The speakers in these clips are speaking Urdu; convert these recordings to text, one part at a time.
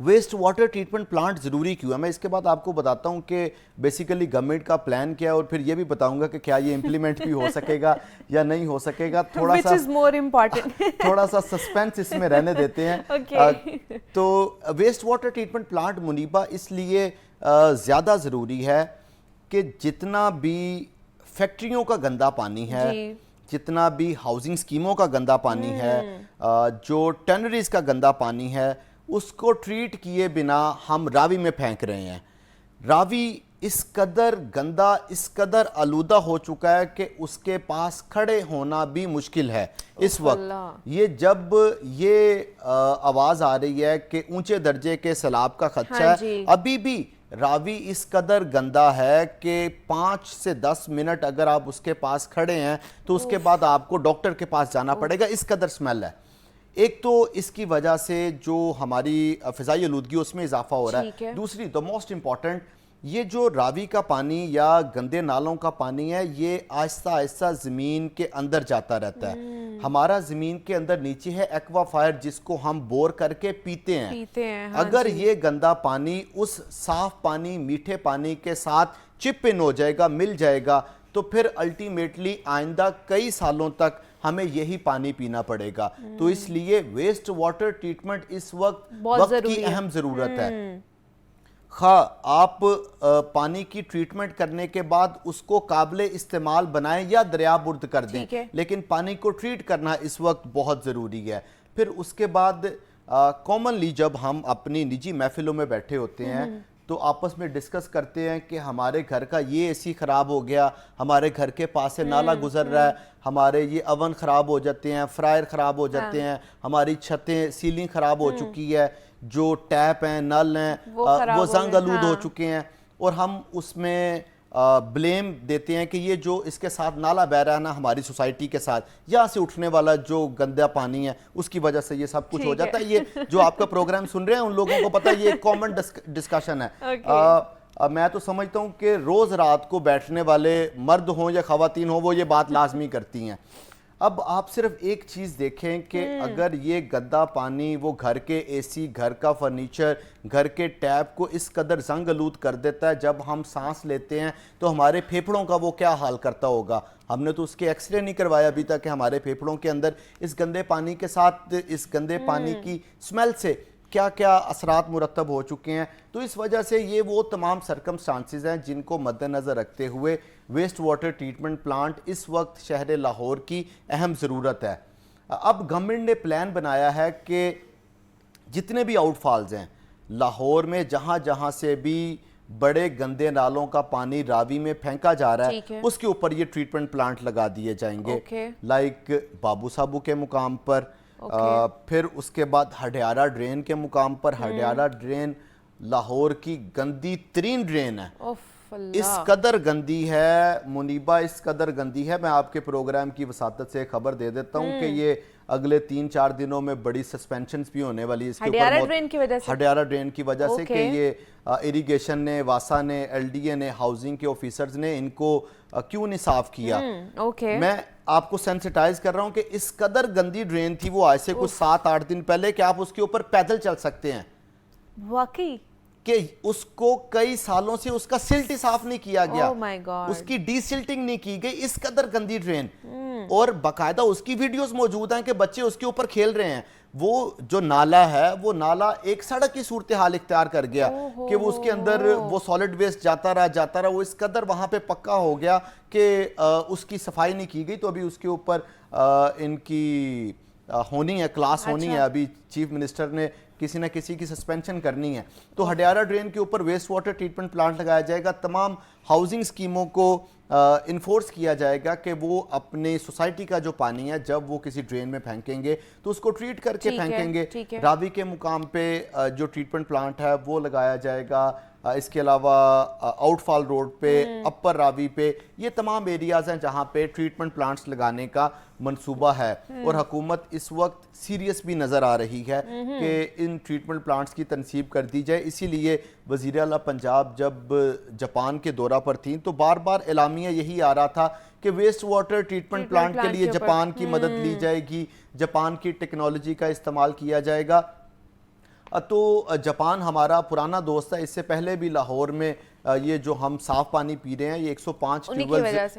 ویسٹ واٹر ٹریٹمنٹ پلانٹ ضروری کیوں ہے؟ میں اس کے بعد آپ کو بتاتا ہوں کہ بیسیکلی گورنمنٹ کا پلان کیا ہے، اور پھر یہ بھی بتاؤں گا کہ کیا یہ امپلیمنٹ بھی ہو سکے گا یا نہیں ہو سکے گا. تھوڑا سا سسپینس اس میں رہنے دیتے ہیں. تو ویسٹ واٹر ٹریٹمنٹ پلانٹ منیبہ اس لیے زیادہ ضروری ہے کہ جتنا بھی فیکٹریوں کا گندا پانی ہے، جتنا بھی ہاؤسنگ سکیموں کا گندا پانی ہے، جو ٹینریز کا گندا پانی ہے، اس کو ٹریٹ کیے بنا ہم راوی میں پھینک رہے ہیں. راوی اس قدر گندا، اس قدر آلودہ ہو چکا ہے کہ اس کے پاس کھڑے ہونا بھی مشکل ہے اس وقت. یہ جب یہ آواز آ رہی ہے کہ اونچے درجے کے سیلاب کا خدشہ ہے، ابھی بھی راوی اس قدر گندا ہے کہ 5 سے 10 منٹ اگر آپ اس کے پاس کھڑے ہیں تو اس کے بعد آپ کو ڈاکٹر کے پاس جانا پڑے گا، اس قدر سمیل ہے. ایک تو اس کی وجہ سے جو ہماری فضائی آلودگی اس میں اضافہ ہو رہا ہے. دوسری تو موسٹ امپورٹنٹ، یہ جو راوی کا پانی یا گندے نالوں کا پانی ہے، یہ آہستہ آہستہ زمین کے اندر جاتا رہتا ہے. ہمارا زمین کے اندر نیچے ہے ایکوا فائر جس کو ہم بور کر کے پیتے ہیں. اگر یہ گندا پانی اس صاف پانی، میٹھے پانی کے ساتھ چپ ان ہو جائے گا، مل جائے گا، تو پھر الٹیمیٹلی آئندہ کئی سالوں تک ہمیں یہی پانی پینا پڑے گا. تو اس لیے ویسٹ واٹر ٹریٹمنٹ اس وقت کی اہم ضرورت ہے. خواہ آپ پانی کی ٹریٹمنٹ کرنے کے بعد اس کو قابل استعمال بنائیں یا دریا برد کر دیں، لیکن پانی کو ٹریٹ کرنا اس وقت بہت ضروری ہے. پھر اس کے بعد کامنلی جب ہم اپنی نجی محفلوں میں بیٹھے ہوتے ہیں تو آپس میں ڈسکس کرتے ہیں کہ ہمارے گھر کا یہ اے سی خراب ہو گیا، ہمارے گھر کے پاس سے نالا گزر رہا ہے، ہمارے یہ اوون خراب ہو جاتے ہیں، فرائر خراب ہو جاتے ہیں، ہماری چھتیں، سیلنگ خراب ہو چکی ہے، جو ٹیپ ہیں، نل ہیں، وہ زنگ آلود ہو چکے ہیں. اور ہم اس میں بلیم دیتے ہیں کہ یہ جو اس کے ساتھ نالا بہ رہا ہے نا ہماری سوسائٹی کے ساتھ، یہاں سے اٹھنے والا جو گندا پانی ہے اس کی وجہ سے یہ سب کچھ ہو جاتا ہے. یہ جو آپ کا پروگرام سن رہے ہیں ان لوگوں کو پتہ ہے یہ ایک کامن ڈسکشن ہے. میں تو سمجھتا ہوں کہ روز رات کو بیٹھنے والے مرد ہوں یا خواتین ہوں وہ یہ بات لازمی کرتی ہیں. اب آپ صرف ایک چیز دیکھیں کہ اگر یہ گندا پانی وہ گھر کے اے سی، گھر کا فرنیچر، گھر کے ٹیپ کو اس قدر زنگ آلود کر دیتا ہے، جب ہم سانس لیتے ہیں تو ہمارے پھیپھڑوں کا وہ کیا حال کرتا ہوگا. ہم نے تو اس کے ایکس رے نہیں کروایا ابھی تک کہ ہمارے پھیپھڑوں کے اندر اس گندے پانی کے ساتھ، اس گندے پانی کی سمیل سے کیا کیا اثرات مرتب ہو چکے ہیں. تو اس وجہ سے یہ وہ تمام سرکمسٹانسز ہیں جن کو مد نظر رکھتے ہوئے ویسٹ واٹر ٹریٹمنٹ پلانٹ اس وقت شہر لاہور کی اہم ضرورت ہے. اب گورنمنٹ نے پلان بنایا ہے کہ جتنے بھی آؤٹ فالز ہیں لاہور میں، جہاں جہاں سے بھی بڑے گندے نالوں کا پانی راوی میں پھینکا جا رہا ہے، اس کے اوپر یہ ٹریٹمنٹ پلانٹ لگا دیے جائیں گے. لائک بابو صابو کے مقام پر، پھر اس کے بعد ہڈیارہ ڈرین کے مقام پر. ہڈیارہ ڈرین لاہور کی گندی ترین ڈرین ہے. اس قدر گندی ہے منیبہ، اس قدر گندی ہے، میں آپ کے پروگرام کی وساطت سے خبر دے دیتا ہوں کہ یہ اگلے 3-4 دنوں میں بڑی سسپینشنز بھی ہونے والی اس کے اوپر. ہڈیارہ ڈرین کی وجہ سے کہ یہ اریگیشن نے، واسا نے، ایل ڈی اے نے، ہاؤسنگ کے آفیسرز نے ان کو کیوں نہیں صاف کیا. میں آپ کو سینسٹائز کر رہا ہوں کہ اس قدر گندی ڈرین تھی وہ آج سے کچھ 7-8 دن پہلے کہ آپ اس کے اوپر پیدل چل سکتے ہیں. واقعی کہ اس کو کئی سالوں سے اس کا سلٹ ہی صاف نہیں کیا گیا، اس کی ڈی سلٹنگ نہیں کی گئی، اس قدر گندی ڈرین. اور باقاعدہ اس کی ویڈیوز موجود ہیں کہ بچے اس کے اوپر کھیل رہے ہیں. وہ جو نالا ہے وہ نالا ایک سڑک کی صورتحال اختیار کر گیا کہ وہ اس کے اندر وہ سالڈ ویسٹ جاتا رہا، وہ اس قدر وہاں پہ پکا ہو گیا کہ اس کی صفائی نہیں کی گئی. تو ابھی اس کے اوپر ان کی ہونی ہے، کلاس ہونی ہے، ابھی چیف منسٹر نے کسی نہ کسی کی سسپینشن کرنی ہے. تو ہڈیارہ ڈرین کے اوپر ویسٹ واٹر ٹریٹمنٹ پلانٹ لگایا جائے گا. تمام ہاؤسنگ سکیموں کو انفورس کیا جائے گا کہ وہ اپنی سوسائٹی کا جو پانی ہے جب وہ کسی ڈرین میں پھینکیں گے تو اس کو ٹریٹ کر کے پھینکیں گے. راوی کے مقام پہ جو ٹریٹمنٹ پلانٹ ہے وہ لگایا جائے گا. اس کے علاوہ آؤٹ فال روڈ پہ، اپر راوی پہ، یہ تمام ایریاز ہیں جہاں پہ ٹریٹمنٹ پلانٹس لگانے کا منصوبہ ہے. اور حکومت اس وقت سیریس بھی نظر آ رہی ہے کہ ان ٹریٹمنٹ پلانٹس کی تنصیب کر دی جائے. اسی لیے وزیر اعلیٰ پنجاب جب جاپان کے دورہ پر تھیں تو بار بار اعلامیہ یہی آ رہا تھا کہ ویسٹ واٹر ٹریٹمنٹ پلانٹ کے لیے جاپان کی مدد لی جائے گی، جاپان کی ٹیکنالوجی کا استعمال کیا جائے گا. تو جاپان ہمارا پرانا دوست ہے، اس سے پہلے بھی لاہور میں یہ جو ہم صاف پانی پی رہے ہیں یہ 105 ٹیوبویلز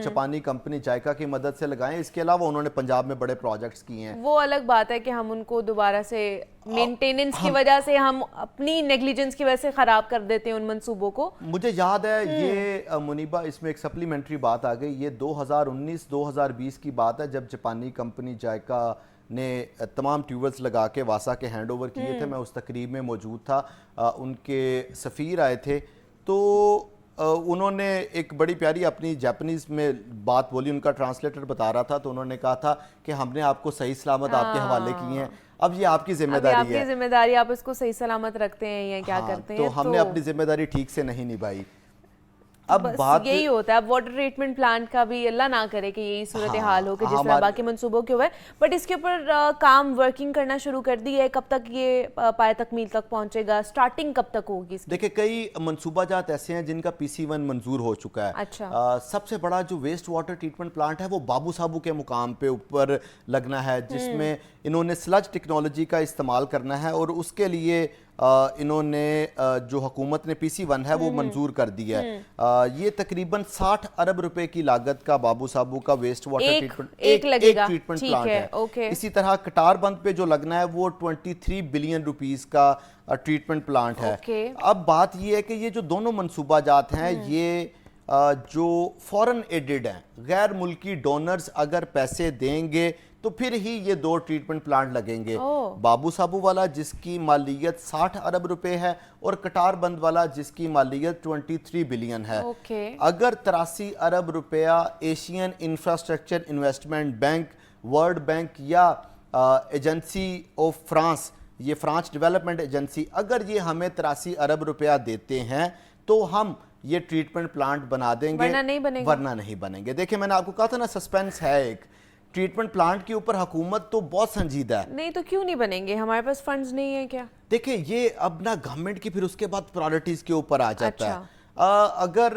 جاپانی کمپنی جائکا کی مدد سے لگائیں. اس کے علاوہ انہوں نے پنجاب میں بڑے پروجیکٹس کیے ہیں. وہ الگ بات ہے کہ ہم ان کو دوبارہ سے مینٹیننس کی وجہ سے ہم اپنی نیگلیجنس کی وجہ سے خراب کر دیتے ہیں ان منصوبوں کو. مجھے یاد ہے یہ منیبہ اس میں ایک سپلیمنٹری بات آ گئی، یہ 2019-2020 کی بات ہے جب جاپانی کمپنی جائکا نے تمام ٹیوبویلز لگا کے واسا کے ہینڈ اوور کیے تھے. میں اس تقریب میں موجود تھا، ان کے سفیر آئے تھے تو انہوں نے ایک بڑی پیاری اپنی جاپنیز میں بات بولی. ان کا ٹرانسلیٹر بتا رہا تھا تو انہوں نے کہا تھا کہ ہم نے آپ کو صحیح سلامت آپ کے حوالے کیے ہیں، اب یہ آپ کی ذمہ داری ہے. آپ کی ذمہ داری، آپ اس کو صحیح سلامت رکھتے ہیں یا کیا کرتے ہیں. تو ہم نے اپنی ذمہ داری ٹھیک سے نہیں نبھائی. اب بات یہی ہوتا ہے. اب واٹر ٹریٹمنٹ پلانٹ کا بھی اللہ نہ کرے کہ یہی صورتحال ہو کہ جس طرح باقی منصوبوں کے ہوئے، بٹ اس کے اوپر کام ورکنگ کرنا شروع کر دی ہے. کب تک یہ پائے تکمیل تک پہنچے گا؟ سٹارٹنگ کب تک ہوگی؟ دیکھیں کئی منصوبہ جات ایسے ہیں جن کا PC1 منظور ہو چکا ہے. اچھا. سب سے بڑا جو ویسٹ واٹر ٹریٹمنٹ پلانٹ ہے وہ بابو صابو کے مقام پہ اوپر لگنا ہے، جس میں انہوں نے سلج ٹیکنالوجی کا استعمال کرنا ہے اور اس کے لیے انہوں نے جو حکومت نے PC1 ہے وہ منظور کر دیا ہے. یہ تقریباً 60 ارب روپے کی لاگت کا بابو صابو کا ویسٹ واٹر ٹریٹمنٹ ایک ٹریٹمنٹ پلانٹ ہے. اسی طرح کٹار بند پہ جو لگنا ہے وہ 23 بلین روپیز کا ٹریٹمنٹ پلانٹ ہے. اب بات یہ ہے کہ یہ جو دونوں منصوبہ جات ہیں یہ جو فورن ایڈڈ ہیں، غیر ملکی ڈونرز اگر پیسے دیں گے تو پھر ہی یہ دو ٹریٹمنٹ پلانٹ لگیں گے. بابو صابو والا جس کی مالیت 60 ارب روپے ہے اور کٹار بند والا جس کی مالیت 23 بلین ہے. اگر 83 ارب روپیہ Asian infrastructure investment bank, world bank یا ایجنسی آف فرانس، یہ فرانس ڈیولپمنٹ ایجنسی، اگر یہ ہمیں 83 ارب روپیہ دیتے ہیں تو ہم یہ ٹریٹمنٹ پلانٹ بنا دیں گے، ورنہ نہیں بنیں گے. دیکھیں میں نے آپ کو کہا تھا نا سسپینس ہے ایک. ٹریٹمنٹ پلانٹ کے اوپر حکومت تو بہت سنجیدہ ہے. نہیں تو کیوں نہیں بنیں گے؟ ہمارے پاس فنڈز نہیں ہیں کیا؟ دیکھیں یہ اب نا گورنمنٹ کی پھر اس کے بعد پرائورٹیز کے اوپر آ جاتا ہے. اگر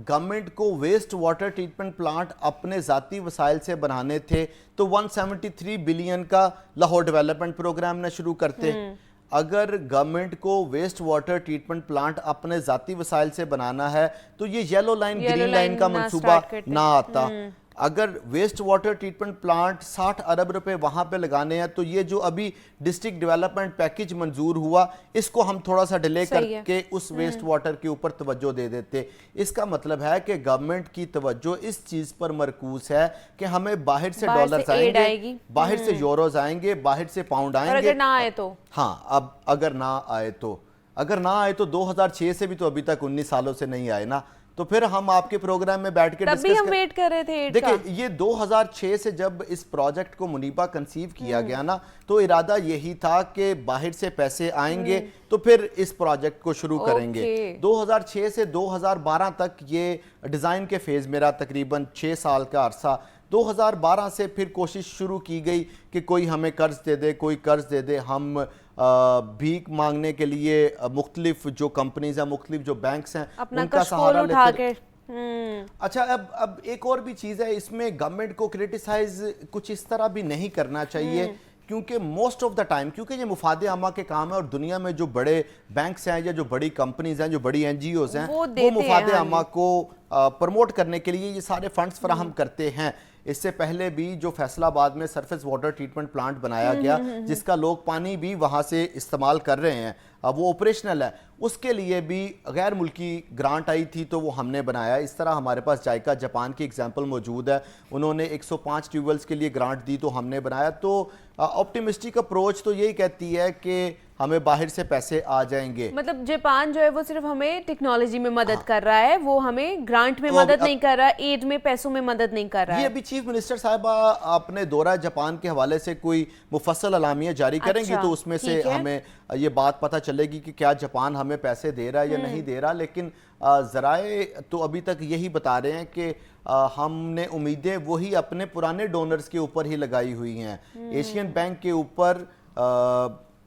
گورنمنٹ کو ویسٹ واٹر ٹریٹمنٹ پلانٹ اپنے ذاتی وسائل سے بنانے تھے تو 173 بلین کا لاہور ڈیولپمنٹ پروگرام نہ شروع کرتے. اگر گورنمنٹ کو ویسٹ واٹر ٹریٹمنٹ پلانٹ اپنے ذاتی وسائل سے بنانا ہے تو یہ یلو لائن گرین لائن کا منصوبہ نہ آتا. اگر ویسٹ واٹر ٹریٹمنٹ پلانٹ 60 ارب روپے وہاں پہ لگانے ہیں تو یہ جو ابھی ڈسٹرکٹ ڈیولپمنٹ پیکج منظور ہوا اس کو ہم تھوڑا سا ڈیلے کر کے اس ویسٹ واٹر کے اوپر توجہ دے دیتے. اس کا مطلب ہے کہ گورنمنٹ کی توجہ اس چیز پر مرکوز ہے کہ ہمیں باہر سے ڈالرز آئیں گے، باہر سے یوروز آئیں گے، باہر سے پاؤنڈ آئیں گے. اگر نہ آئے تو اب اگر نہ آئے تو 2006 سے بھی تو ابھی تک 19 سالوں سے نہیں آئے نا. تو پھر ہم آپ کے پروگرام میں بیٹھ کے ڈسکس ہم ویٹ کر رہے تھے. دیکھیں یہ 2006 سے جب اس پروجیکٹ کو منیبہ کنسیو کیا گیا نا تو ارادہ یہی تھا کہ باہر سے پیسے آئیں گے تو پھر اس پروجیکٹ کو شروع کریں گے. 2006 سے 2012 تک یہ ڈیزائن کے فیز میرا تقریباً 6 سال کا عرصہ. 2012 سے پھر کوشش شروع کی گئی کہ کوئی ہمیں قرض دے دے، کوئی قرض دے دے. ہم بھیک مانگنے کے لیے مختلف جو کمپنیز ہیں، مختلف جو بینکس ہیں ان کا سہارا لیتے. اچھا اب ایک اور بھی چیز ہے اس میں، گورنمنٹ کو کرٹیسائز کچھ اس طرح بھی نہیں کرنا چاہیے کیونکہ موسٹ آف دا ٹائم کیونکہ یہ مفاد عامہ کے کام ہے اور دنیا میں جو بڑے بینکس ہیں یا جو بڑی کمپنیز ہیں، جو بڑی NGOs ہیں، وہ مفاد عامہ کو پروموٹ کرنے کے لیے یہ سارے فنڈز فراہم کرتے ہیں. اس سے پہلے بھی جو فیصل آباد میں سرفیس واٹر ٹریٹمنٹ پلانٹ بنایا گیا جس کا لوگ پانی بھی وہاں سے استعمال کر رہے ہیں، وہ آپریشنل ہے، اس کے لیے بھی غیر ملکی گرانٹ آئی تھی تو وہ ہم نے بنایا. اس طرح ہمارے پاس جائکا جاپان کی ایگزامپل موجود ہے، انہوں نے 105 ٹیوبویلز کے لیے گرانٹ دی تو ہم نے بنایا. تو آپٹیمسٹک اپروچ تو یہی کہتی ہے کہ ہمیں باہر سے پیسے آ جائیں گے. مطلب جاپان جو ہے وہ صرف ہمیں ٹیکنالوجی میں مدد کر رہا ہے، وہ ہمیں گرانٹ میں مدد نہیں کر رہا، ایڈ میں پیسوں میں مدد نہیں کر رہا ہے. یہ ابھی چیف منسٹر صاحبہ اپنے دورہ جاپان کے حوالے سے کوئی مفصل اعلامیہ جاری کریں گی تو اس میں سے ہمیں یہ بات پتہ چلے گی کہ کیا جاپان ہمیں پیسے دے رہا ہے یا نہیں دے رہا. لیکن ذرائع تو ابھی تک یہی بتا رہے ہیں کہ ہم نے امیدیں وہی اپنے پرانے ڈونرز کے اوپر ہی لگائی ہوئی ہیں. ایشین بینک کے اوپر